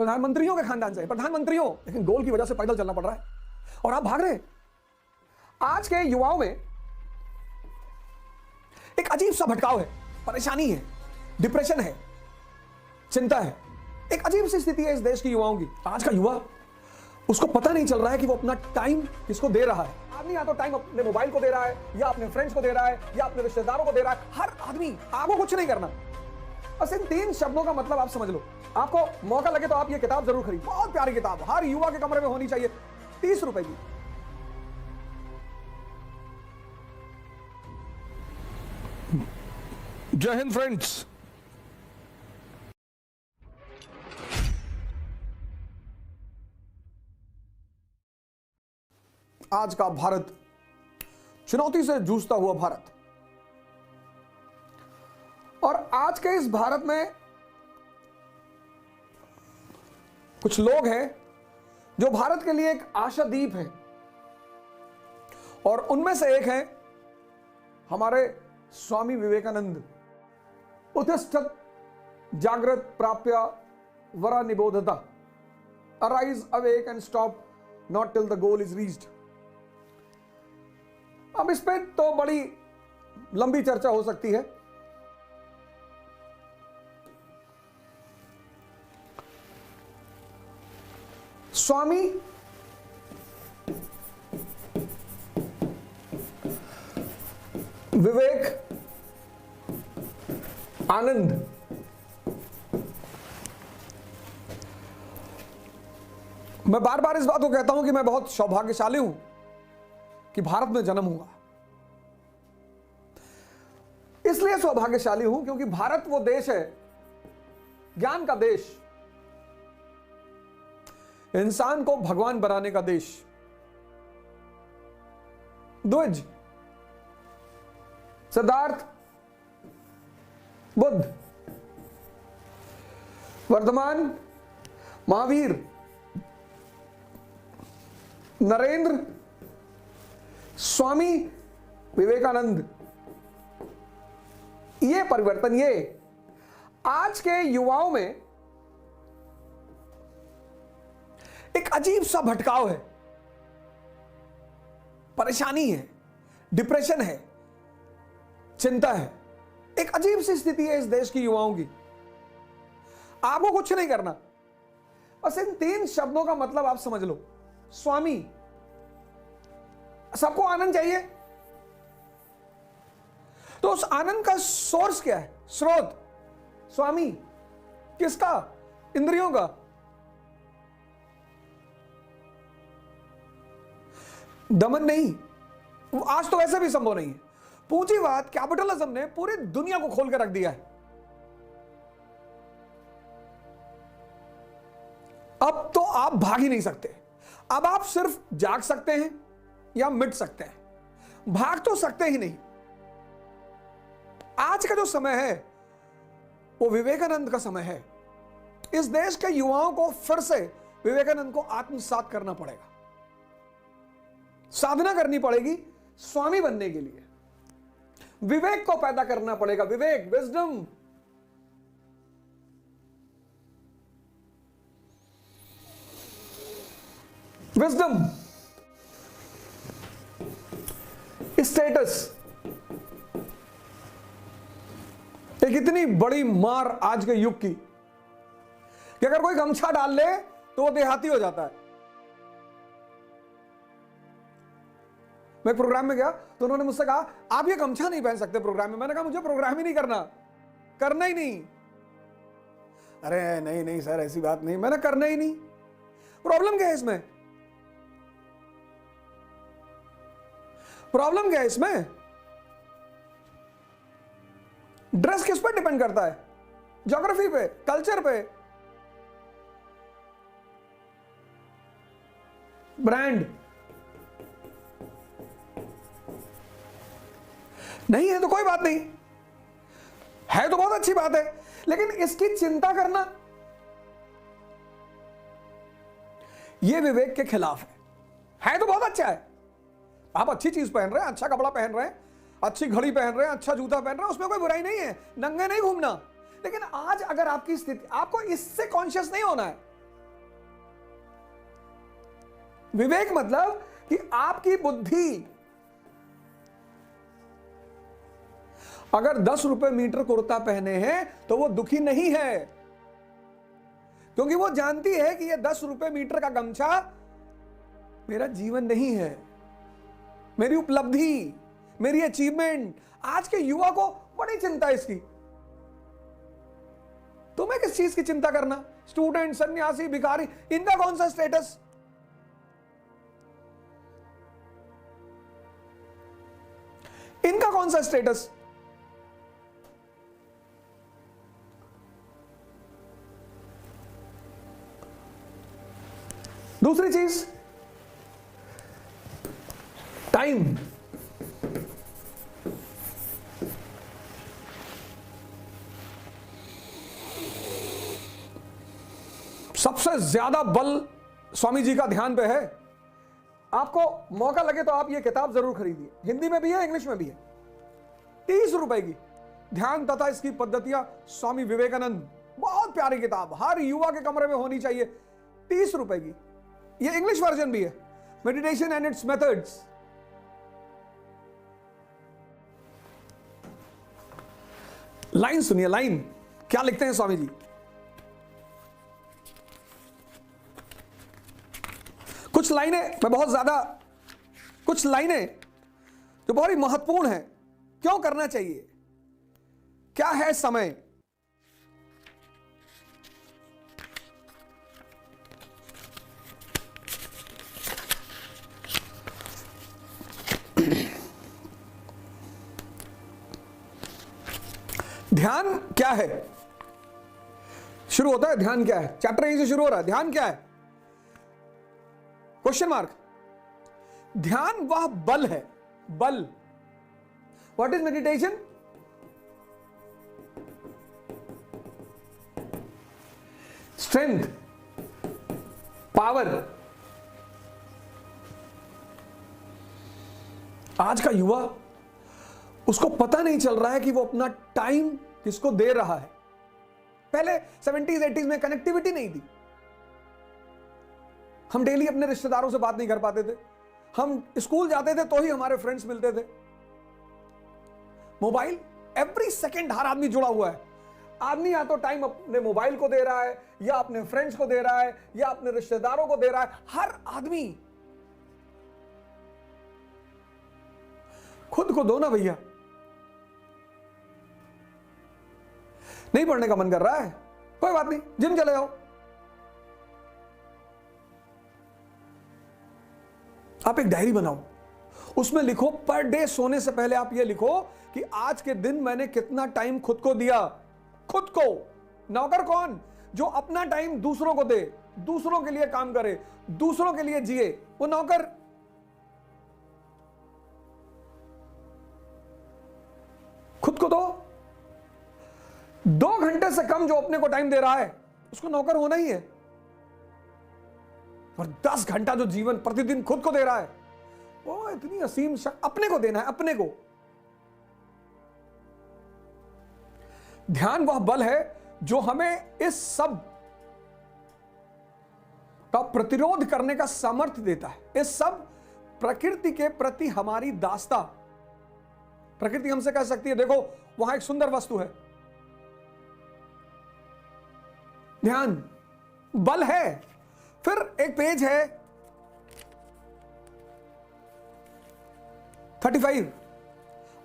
प्रधानमंत्रियों के खानदान से, प्रधानमंत्रियों, लेकिन गोल की वजह से पैदल चलना पड़ रहा है और आप भाग रहे हैं। आज के युवाओं में एक अजीब सा भटकाव है, परेशानी है, डिप्रेशन है, चिंता है। एक अजीब सी स्थिति है इस देश के युवाओं की। आज का युवा, उसको पता नहीं चल रहा है कि वो अपना टाइम किसको दे रहा है। आदमी या तो टाइम अपने मोबाइल को दे रहा है, या अपने फ्रेंड्स को दे रहा है, या अपने रिश्तेदारों को दे रहा है। हर आदमी, आपको कुछ नहीं करना, बस इन 3 शब्दों का मतलब आप समझ लो। आपको मौका लगे तो आप ये किताब जरूर खरीद, बहुत प्यारी किताब, हर युवा के कमरे में होनी चाहिए, 30 रुपए की। जय हिंद फ्रेंड्स। आज का भारत, चुनौती से जूझता हुआ भारत, और आज के इस भारत में कुछ लोग हैं जो भारत के लिए एक आशादीप है, और उनमें से एक है हमारे स्वामी विवेकानंद। उत्तिष्ठत जागृत प्राप्य वरा निबोधता, arise awake and stop not till the goal is reached. अब इस पे तो बड़ी लंबी चर्चा हो सकती है। स्वामी विवेक आनंद मैं बार बार इस बात को कहता हूं कि मैं बहुत सौभाग्यशाली हूं कि भारत में जन्म हुआ। इसलिए सौभाग्यशाली हूं क्योंकि भारत वो देश है, ज्ञान का देश, इंसान को भगवान बनाने का देश। द्विज, सिद्धार्थ, बुद्ध, वर्धमान, महावीर, नरेंद्र, स्वामी विवेकानंद। ये परिवर्तन, ये आज के युवाओं में एक अजीब सा भटकाव है, परेशानी है, डिप्रेशन है, चिंता है। एक अजीब सी स्थिति है इस देश की युवाओं की। आपको कुछ नहीं करना, बस इन 3 शब्दों का मतलब आप समझ लो। स्वामी, सबको आनंद चाहिए, तो उस आनंद का सोर्स क्या है, स्रोत? स्वामी किसका? इंद्रियों का। दमन नहीं, आज तो वैसे भी संभव नहीं है। पूंजीवाद, कैपिटलिज्म ने पूरी दुनिया को खोल के रख दिया है। अब तो आप भाग ही नहीं सकते। अब आप सिर्फ जाग सकते हैं या मिट सकते हैं, भाग तो सकते ही नहीं। आज का जो समय है वो विवेकानंद का समय है। इस देश के युवाओं को फिर से विवेकानंद को आत्मसात करना पड़ेगा, साधना करनी पड़ेगी स्वामी बनने के लिए। विवेक को पैदा करना पड़ेगा, विवेक, विजडम। Wisdom, status. एक इतनी बड़ी मार आज के युग की कि अगर कोई गमछा डाल ले तो वो देहाती हो जाता है। मैं प्रोग्राम में गया तो उन्होंने मुझसे कहा आप ये गमछा नहीं पहन सकते प्रोग्राम में। मैंने कहा मुझे प्रोग्राम ही नहीं करना, करना ही नहीं। अरे नहीं नहीं सर, ऐसी बात नहीं, मैंने करना ही नहीं। प्रॉब्लम क्या है इसमें? प्रॉब्लम क्या है इसमें? ड्रेस किस पर डिपेंड करता है? ज्योग्राफी पे, कल्चर पे, ब्रांड। नहीं है तो कोई बात नहीं, है तो बहुत अच्छी बात है, लेकिन इसकी चिंता करना यह विवेक के खिलाफ है तो बहुत अच्छा है। आप अच्छी चीज पहन रहे हैं, अच्छा कपड़ा पहन रहे हैं, अच्छी घड़ी पहन रहे हैं, अच्छा जूता पहन रहे हैं, उसमें कोई बुराई नहीं है, नंगे नहीं घूमना। लेकिन आज अगर आपकी स्थिति, आपको इससे कॉन्शियस नहीं होना है विवेक मतलब कि आपकी बुद्धि अगर 10 रुपए मीटर कुर्ता पहने हैं तो वो दुखी नहीं है, क्योंकि वो जानती है कि ये 10 रुपए मीटर का गमछा मेरा जीवन नहीं है, मेरी उपलब्धि, मेरी अचीवमेंट। आज के युवा को बड़ी चिंता है इसकी। तुम्हें किस चीज की चिंता करना? स्टूडेंट, सन्यासी, भिखारी, इनका कौन सा स्टेटस? इनका कौन सा स्टेटस? दूसरी चीज, टाइम। सबसे ज्यादा बल स्वामी जी का ध्यान पे है। आपको मौका लगे तो आप ये किताब जरूर खरीदिए, हिंदी में भी है, इंग्लिश में भी है। 30 रुपए की ध्यान तथा इसकी पद्धतियां, स्वामी विवेकानंद। बहुत प्यारी किताब, हर युवा के कमरे में होनी चाहिए। 30 रुपए की, ये इंग्लिश वर्जन भी है, meditation and it's methods. Line सुनिए, लाइन क्या लिखते हैं स्वामी जी। कुछ लाइनें कुछ लाइनें जो बहुत ही महत्वपूर्ण है। क्यों करना चाहिए? क्या है समय? ध्यान क्या है? शुरू होता है ध्यान क्या है, चैप्टर यहीं से शुरू हो रहा है। ध्यान क्या है? Question mark. ध्यान वह बल है, बल। What is meditation? Strength, power. आज का युवा, उसको पता नहीं चल रहा है कि वो अपना टाइम किसको दे रहा है। पहले 70s 80s में कनेक्टिविटी नहीं थी। हम डेली अपने रिश्तेदारों से बात नहीं कर पाते थे। हम स्कूल जाते थे तो ही हमारे फ्रेंड्स मिलते थे। मोबाइल, एवरी सेकंड हर आदमी जुड़ा हुआ है। आदमी या तो टाइम अपने मोबाइल को दे रहा है, या अपने फ्रेंड्स को दे रहा है, या अपने रिश्तेदारों को दे रहा है। हर आदमी। खुद को दो ना भैया। नहीं पढ़ने का मन कर रहा है, कोई बात नहीं, जिम चले जाओ। आप एक डायरी बनाओ, उसमें लिखो, पर डे सोने से पहले आप ये लिखो कि आज के दिन मैंने कितना टाइम खुद को दिया। खुद को। नौकर कौन? जो अपना टाइम दूसरों को दे, दूसरों के लिए काम करे, दूसरों के लिए जिए, वो नौकर। खुद को दो। 2 घंटे से कम जो अपने को टाइम दे रहा है उसको नौकर होना ही है। और 10 घंटा जो जीवन प्रतिदिन खुद को दे रहा है, वो इतनी असीम अपने को देना है, अपने को। ध्यान वह बल है जो हमें इस सब का प्रतिरोध करने का सामर्थ्य देता है। इस सब प्रकृति के प्रति हमारी दास्ता। प्रकृति हमसे कह सकती है, देखो वहां एक सुंदर वस्तु है। ध्यान बल है। फिर एक पेज है 35।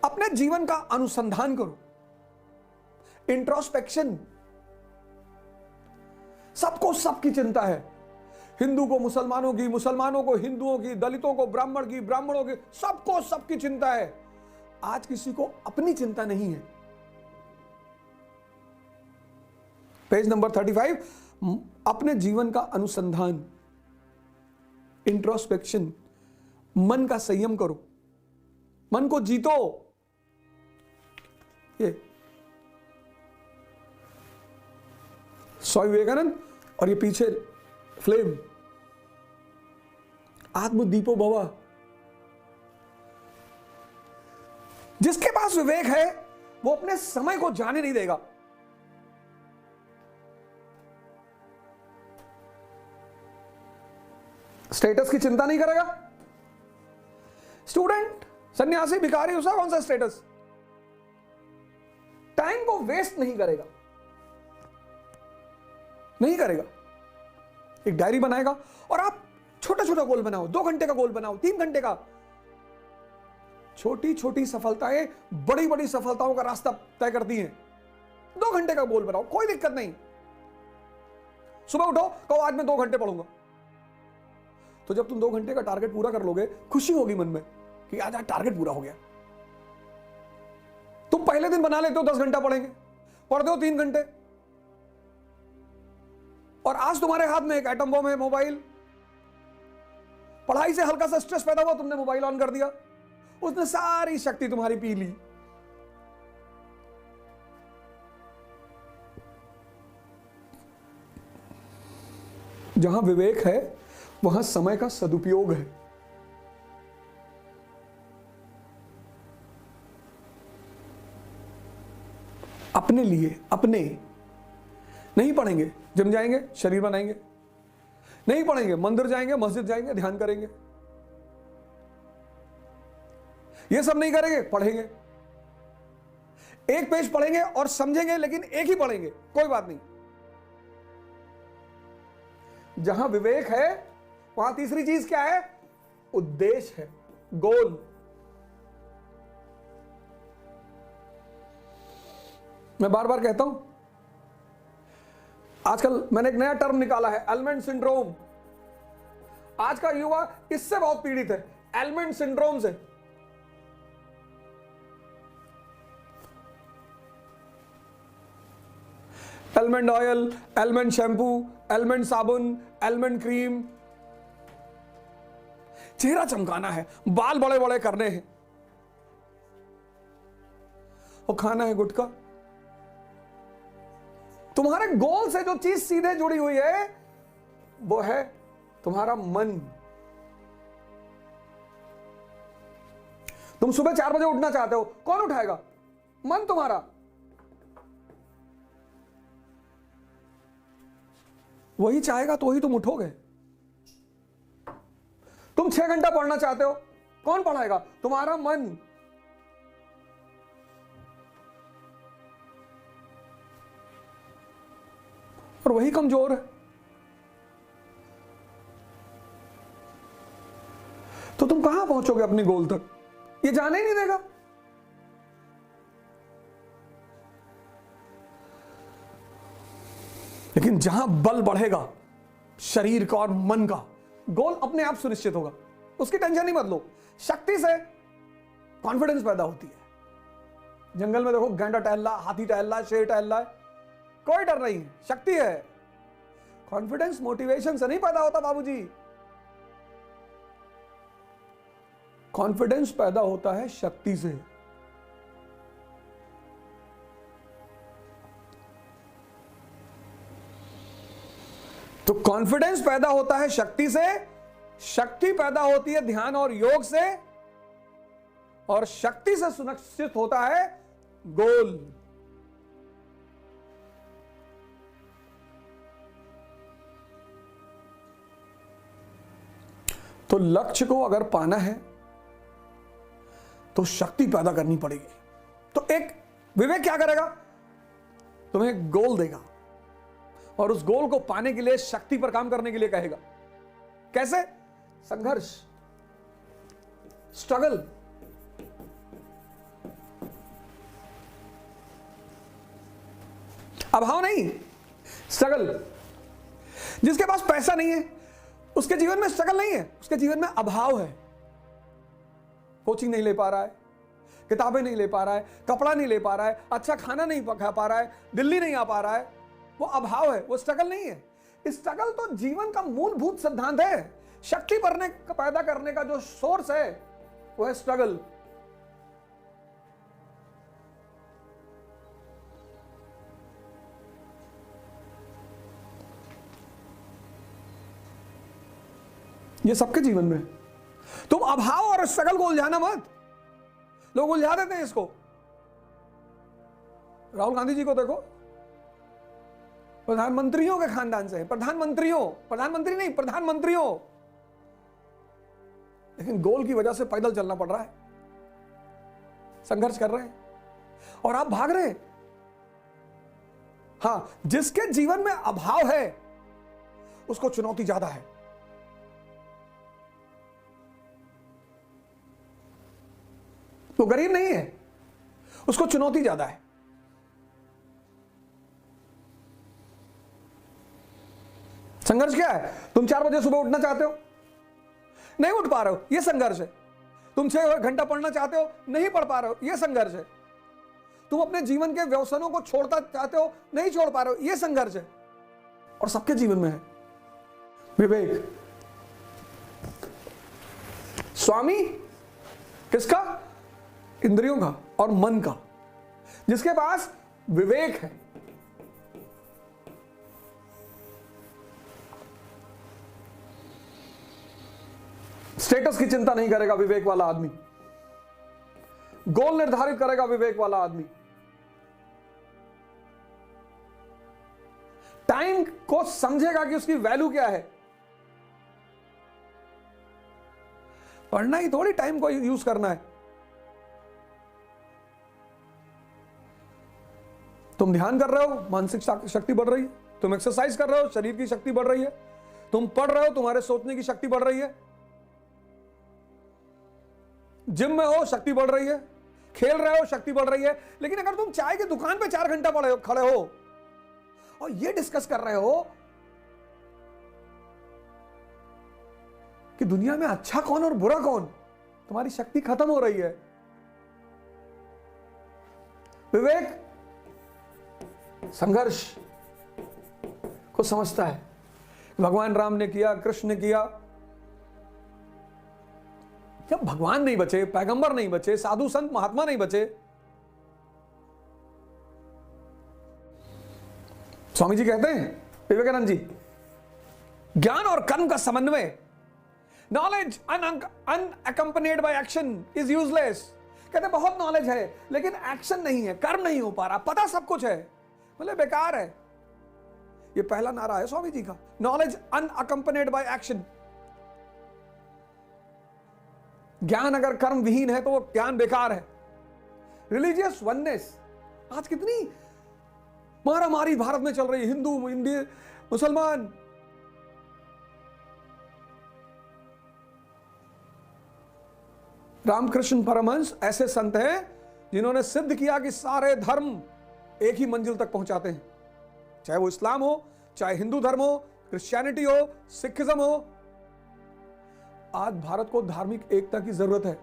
अपने जीवन का अनुसंधान करो, इंट्रोस्पेक्शन। सबको सबकी चिंता है। हिंदू को मुसलमानों की, मुसलमानों को हिंदुओं की, दलितों को ब्राह्मण की, ब्राह्मणों की, सबको सबकी चिंता है। आज किसी को अपनी चिंता नहीं है। Page number 35। अपने जीवन का अनुसंधान, इंट्रोस्पेक्शन। मन का संयम करो, मन को जीतो। ये स्वामी विवेकानंद, और ये पीछे फ्लेम, आत्मदीपो भव। जिसके पास विवेक है वो अपने समय को जाने नहीं देगा। स्टेटस की चिंता नहीं करेगा। स्टूडेंट, सन्यासी, भिखारी, उसका कौन सा स्टेटस? टाइम को वेस्ट नहीं करेगा, नहीं करेगा। एक डायरी बनाएगा और आप छोटा छोटा गोल बनाओ, 2 घंटे का गोल बनाओ, 3 घंटे का। छोटी छोटी सफलताएं बड़ी बड़ी सफलताओं का रास्ता तय करती हैं। 2 घंटे का गोल बनाओ, कोई दिक्कत नहीं। सुबह उठो, कहो आज मैं 2 घंटे पढ़ूंगा। तो जब तुम 2 घंटे का टारगेट पूरा कर लोगे, खुशी होगी मन में कि आज टारगेट पूरा हो गया। तुम पहले दिन बना लेते हो 10 घंटा पढ़ेंगे, पढ़ते हो 3 घंटे, और आज तुम्हारे हाथ में एक एटम बम है, मोबाइल। पढ़ाई से हल्का सा स्ट्रेस पैदा हुआ, तुमने मोबाइल ऑन कर दिया, उसने सारी शक्ति तुम्हारी पी ली। जहां विवेक है वहां समय का सदुपयोग है। अपने लिए, अपने नहीं पढ़ेंगे, जिम जाएंगे, शरीर बनाएंगे। नहीं पढ़ेंगे, मंदिर जाएंगे, मस्जिद जाएंगे, ध्यान करेंगे। ये सब नहीं करेंगे, पढ़ेंगे। एक पेज पढ़ेंगे और समझेंगे, लेकिन एक ही पढ़ेंगे, कोई बात नहीं। जहां विवेक है वहां तीसरी चीज क्या है? उद्देश्य है, गोल। मैं बार बार कहता हूं, आजकल मैंने एक नया टर्म निकाला है, एलिमेंट सिंड्रोम। आज का युवा इससे बहुत पीड़ित है, एलिमेंट सिंड्रोम से। Almond oil, almond shampoo, almond साबुन, एलमंड क्रीम। चेहरा चमकाना है, बाल बड़े बड़े करने हैं, और खाना है गुटखा। तुम्हारे गोल से जो चीज सीधे जुड़ी हुई है वो है तुम्हारा मन। तुम सुबह 4 बजे उठना चाहते हो, कौन उठाएगा? मन तुम्हारा। वही चाहेगा तो ही तुम उठोगे। तुम 6 घंटा पढ़ना चाहते हो, कौन पढ़ाएगा? तुम्हारा मन। और वही कमजोर है। तो तुम कहां पहुंचोगे अपने गोल तक? ये जाने ही नहीं देगा। लेकिन जहां बल बढ़ेगा शरीर का और मन का, गोल अपने आप सुनिश्चित होगा, उसकी टेंशन ही मत लो। शक्ति से कॉन्फिडेंस पैदा होती है। जंगल में देखो, गैंडा टहल रहा, हाथी टहल रहा, शेर टहल रहा है, कोई डर नहीं है, शक्ति है। कॉन्फिडेंस मोटिवेशन से नहीं पैदा होता बाबूजी। कॉन्फिडेंस पैदा होता है शक्ति से। तो कॉन्फिडेंस पैदा होता है शक्ति से, शक्ति पैदा होती है ध्यान और योग से, और शक्ति से सुनिश्चित होता है गोल। तो लक्ष्य को अगर पाना है तो शक्ति पैदा करनी पड़ेगी। तो एक विवेक क्या करेगा? तुम्हें गोल देगा और उस गोल को पाने के लिए शक्ति पर काम करने के लिए कहेगा। कैसे? संघर्ष, स्ट्रगल। अभाव नहीं, स्ट्रगल। जिसके पास पैसा नहीं है उसके जीवन में स्ट्रगल नहीं है, उसके जीवन में अभाव है। कोचिंग नहीं ले पा रहा है, किताबें नहीं ले पा रहा है, कपड़ा नहीं ले पा रहा है, अच्छा खाना नहीं खा पा रहा है, दिल्ली नहीं आ पा रहा है, वो अभाव है, वो स्ट्रगल नहीं है। स्ट्रगल तो जीवन का मूलभूत सिद्धांत है। शक्ति पैदा करने का जो सोर्स है वो है स्ट्रगल। ये सबके जीवन में। तुम अभाव और स्ट्रगल को उलझाना मत। लोग उलझा देते हैं इसको। राहुल गांधी जी को देखो, प्रधानमंत्रियों के खानदान से, प्रधानमंत्री नहीं, प्रधानमंत्रियों। लेकिन गोल की वजह से पैदल चलना पड़ रहा है, संघर्ष कर रहे हैं और आप भाग रहे हैं। हां, जिसके जीवन में अभाव है उसको चुनौती ज्यादा है। तो गरीब नहीं है, उसको चुनौती ज्यादा है। संघर्ष क्या है? तुम 4 बजे सुबह उठना चाहते हो, नहीं उठ पा रहे हो, यह संघर्ष है। तुम 6 घंटा पढ़ना चाहते हो, नहीं पढ़ पा रहे हो, यह संघर्ष है। तुम अपने जीवन के व्यसनों को छोड़ना चाहते हो, नहीं छोड़ पा रहे हो, यह संघर्ष है। और सबके जीवन में है विवेक। स्वामी किसका? इंद्रियों का और मन का। जिसके पास विवेक है, स्टेटस की चिंता नहीं करेगा विवेक वाला आदमी, गोल निर्धारित करेगा विवेक वाला आदमी, टाइम को समझेगा कि उसकी वैल्यू क्या है। पढ़ना ही थोड़ी टाइम को यूज करना है। तुम ध्यान कर रहे हो, मानसिक शक्ति बढ़ रही है। तुम एक्सरसाइज कर रहे हो, शरीर की शक्ति बढ़ रही है। तुम पढ़ रहे हो, तुम्हारे सोचने की शक्ति बढ़ रही है। जिम में हो, शक्ति बढ़ रही है। खेल रहे हो, शक्ति बढ़ रही है। लेकिन अगर तुम चाय की दुकान पे 4 घंटा खड़े हो और ये डिस्कस कर रहे हो कि दुनिया में अच्छा कौन और बुरा कौन, तुम्हारी शक्ति खत्म हो रही है। विवेक संघर्ष को समझता है। भगवान राम ने किया, कृष्ण ने किया। जब भगवान नहीं बचे, पैगंबर नहीं बचे, साधु संत महात्मा नहीं बचे, स्वामी जी कहते हैं, विवेकानंद जी, ज्ञान और कर्म का समन्वय, knowledge unaccompanied by action is useless. कहते बहुत नॉलेज है लेकिन एक्शन नहीं है, कर्म नहीं हो पा रहा, पता सब कुछ है, बोले बेकार है। ये पहला नारा है स्वामी जी का, नॉलेज अनअकम्पनीड बाय एक्शन। ज्ञान अगर कर्म विहीन है तो वो ज्ञान बेकार है। रिलीजियस वननेस, आज कितनी मारामारी भारत में चल रही है, हिंदू, इंडिया, मुसलमान। रामकृष्ण परमहंस ऐसे संत हैं जिन्होंने सिद्ध किया कि सारे धर्म एक ही मंजिल तक पहुंचाते हैं, चाहे वो इस्लाम हो, चाहे हिंदू धर्म हो, क्रिश्चियनिटी हो, सिखिज्म हो। आज भारत को धार्मिक एकता की जरूरत है।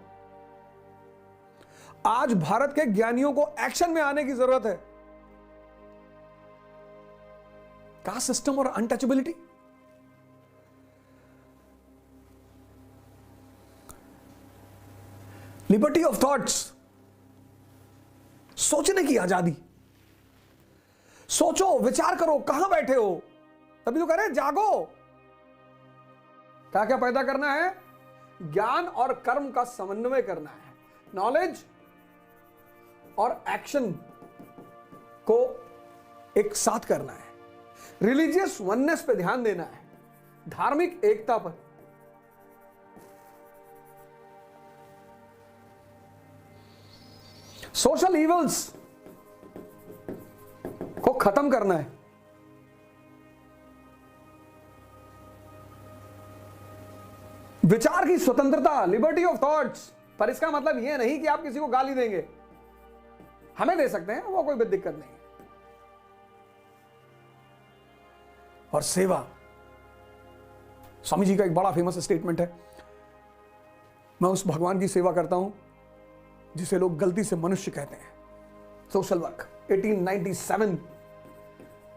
आज भारत के ज्ञानियों को एक्शन में आने की जरूरत है। कास्ट सिस्टम और अनटचेबिलिटी, लिबर्टी ऑफ थॉट्स, सोचने की आजादी। सोचो, विचार करो, कहां बैठे हो, तभी तो कह रहे हैं जागो। क्या क्या पैदा करना है? ज्ञान और कर्म का समन्वय करना है, नॉलेज और एक्शन को एक साथ करना है, रिलीजियस वननेस पे ध्यान देना है, धार्मिक एकता पर। सोशल इवल्स को खत्म करना है। विचार की स्वतंत्रता, लिबर्टी ऑफ थॉट्स। पर इसका मतलब यह नहीं कि आप किसी को गाली देंगे, हमें दे सकते हैं, वो कोई भी दिक्कत नहीं। और सेवा, स्वामी जी का एक बड़ा फेमस स्टेटमेंट है, मैं उस भगवान की सेवा करता हूं जिसे लोग गलती से मनुष्य कहते हैं। Social work, 1897,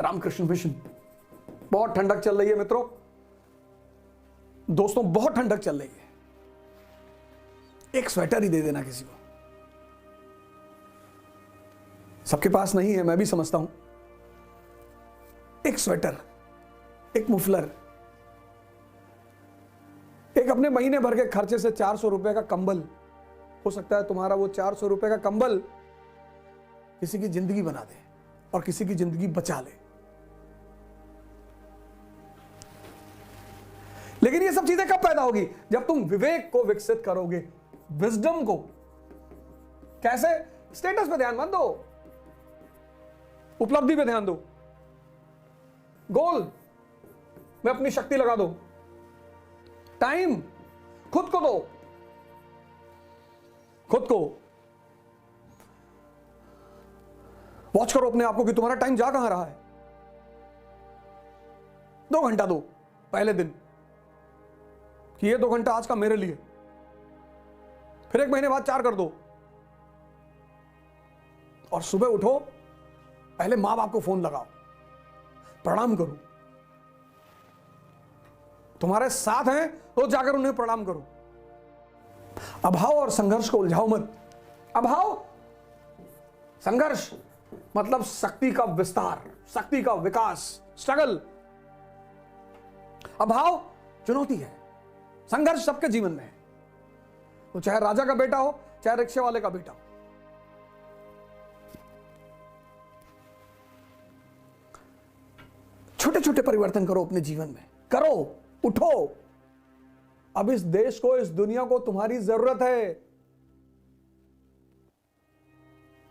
Ramakrishna Mission. बहुत ठंडक चल रही है मित्रों, दोस्तों, बहुत ठंडक चल रही है। एक स्वेटर ही दे देना किसी को, सबके पास नहीं है, मैं भी समझता हूं। एक स्वेटर, एक मुफलर, एक अपने महीने भर के खर्चे से 400 रुपए का कंबल। हो सकता है तुम्हारा वो 400 रुपए का कंबल किसी की जिंदगी बना दे और किसी की जिंदगी बचा ले। लेकिन ये सब चीजें कब पैदा होगी? जब तुम विवेक को विकसित करोगे, विजडम को। कैसे? स्टेटस पे ध्यान मत दो, उपलब्धि पे ध्यान दो, गोल में अपनी शक्ति लगा दो, टाइम खुद को दो, खुद को वॉच करो अपने आप को कि तुम्हारा टाइम जा कहां रहा है। 2 घंटा दो पहले दिन कि ये 2 घंटा आज का मेरे लिए, फिर 1 महीने बाद 4 कर दो, और सुबह उठो, पहले मां बाप को फोन लगाओ, प्रणाम करो, तुम्हारे साथ हैं तो जाकर उन्हें प्रणाम करो। अभाव और संघर्ष को उलझाओ मत। अभाव, संघर्ष मतलब शक्ति का विस्तार, शक्ति का विकास, स्ट्रगल। अभाव चुनौती है, संघर्ष सबके जीवन में है, वो चाहे राजा का बेटा हो, चाहे रिक्शे वाले का बेटा हो। छोटे छोटे परिवर्तन करो अपने जीवन में, करो, उठो। अब इस देश को, इस दुनिया को तुम्हारी जरूरत है।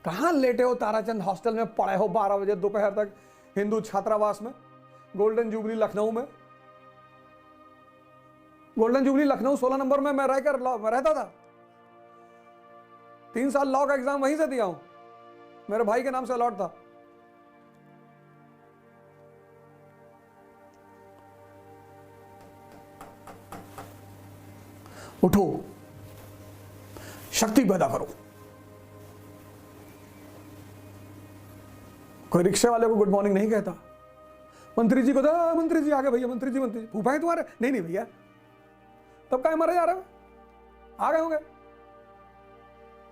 कहां लेटे हो ताराचंद हॉस्टल में, पड़े हो 12 बजे दोपहर तक हिंदू छात्रावास में, गोल्डन जुबली लखनऊ में। गोल्डन जुबली लखनऊ 16 नंबर में मैं रहता था। 3 साल लॉ का एग्जाम वहीं से दिया हूं, मेरे भाई के नाम से अलॉट था। उठो, शक्ति पैदा करो। कोई रिक्शे वाले को गुड मॉर्निंग नहीं कहता, मंत्री जी को तो मंत्री जी आ गए भैया, मंत्री जी फूफा है तुम्हारे? नहीं भैया, तब क्या मरे जा रहे हो, आ गए होंगे।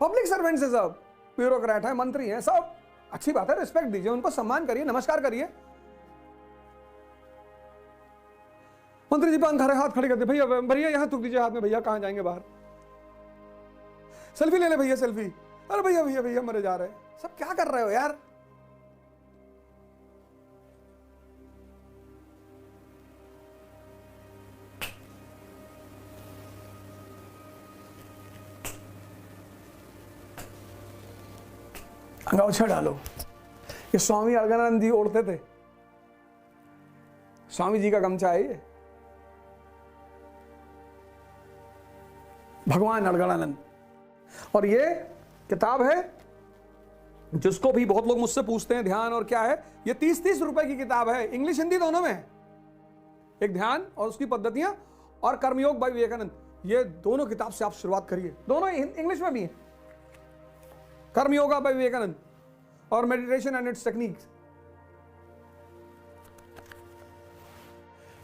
पब्लिक सर्वेंट से सब, ब्यूरोक्रेट है, मंत्री है, सब अच्छी बात है, रिस्पेक्ट दीजिए, उनको सम्मान करिए, नमस्कार करिए। मंत्री जी पंख हाथ खड़े करते, भैया भैया यहां थूक दीजिए हाथ में, भैया कहां जाएंगे बाहर, सेल्फी ले ले भैया सेल्फी, अरे भैया भैया भैया मरे जा रहे हैं। सब क्या कर रहे हो यार? अंगोछा डालो। ये स्वामी अलगानंद जी ओढ़ते थे, स्वामी जी का गमछा है ये, भगवान अलगानंद। और ये किताब है जिसको भी बहुत लोग मुझसे पूछते हैं ध्यान और क्या है, ये 30-30 रुपए की किताब है, इंग्लिश हिंदी दोनों में है। एक ध्यान और उसकी पद्धतियां और कर्मयोग बाय विवेकानंद, ये दोनों किताब से आप शुरुआत करिए, दोनों इंग्लिश में भी है। कर्मयोगा बाय विवेकानंद और मेडिटेशन एंड इट्स टेक्निक्स।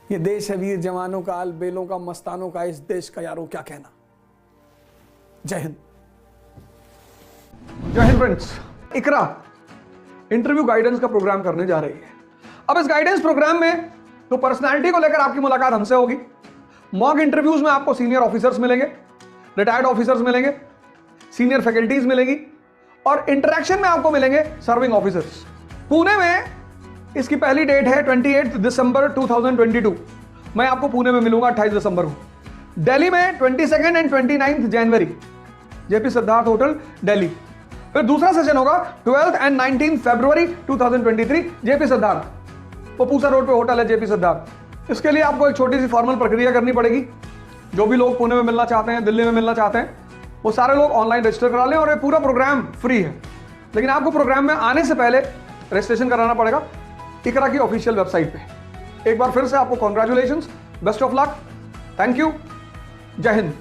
ये देश है वीर जवानों का, आल बेलों का, मस्तानों का, इस देश का यारों क्या कहना। जय हिंद। जय हिंद फ्रेंड्स। इकरा इंटरव्यू गाइडेंस का प्रोग्राम करने जा रही है। अब इस गाइडेंस प्रोग्राम में तो पर्सनालिटी को लेकर आपकी मुलाकात हमसे होगी। मॉक इंटरव्यूज में आपको सीनियर ऑफिसर्स मिलेंगे, रिटायर्ड ऑफिसर्स मिलेंगे, सीनियर फैकल्टीज मिलेगी, और इंटरेक्शन में आपको मिलेंगे सर्विंग ऑफिसर्स। पुणे में इसकी पहली डेट है 28 दिसंबर 2022। मैं आपको पुणे में मिलूंगा 28 दिसंबर को। दिल्ली में 22 एंड 29 जनवरी, जेपी सिद्धार्थ होटल दिल्ली। फिर दूसरा सेशन होगा 12 एंड 19 फरवरी 2023, जेपी सिद्धार्थ, पपूसा रोड पे होटल है जेपी सिद्धार्थ। इसके लिए आपको एक छोटी सी फॉर्मल प्रक्रिया करनी पड़ेगी। जो भी लोग पुणे में मिलना चाहते हैं, दिल्ली में मिलना चाहते हैं, वो सारे लोग ऑनलाइन रजिस्टर करा लें, और ये पूरा प्रोग्राम फ्री है। लेकिन आपको प्रोग्राम में आने से पहले रजिस्ट्रेशन कराना पड़ेगा इकरा की ऑफिशियल वेबसाइट पे। एक बार फिर से आपको congratulations, best of luck, thank you, जय हिंद।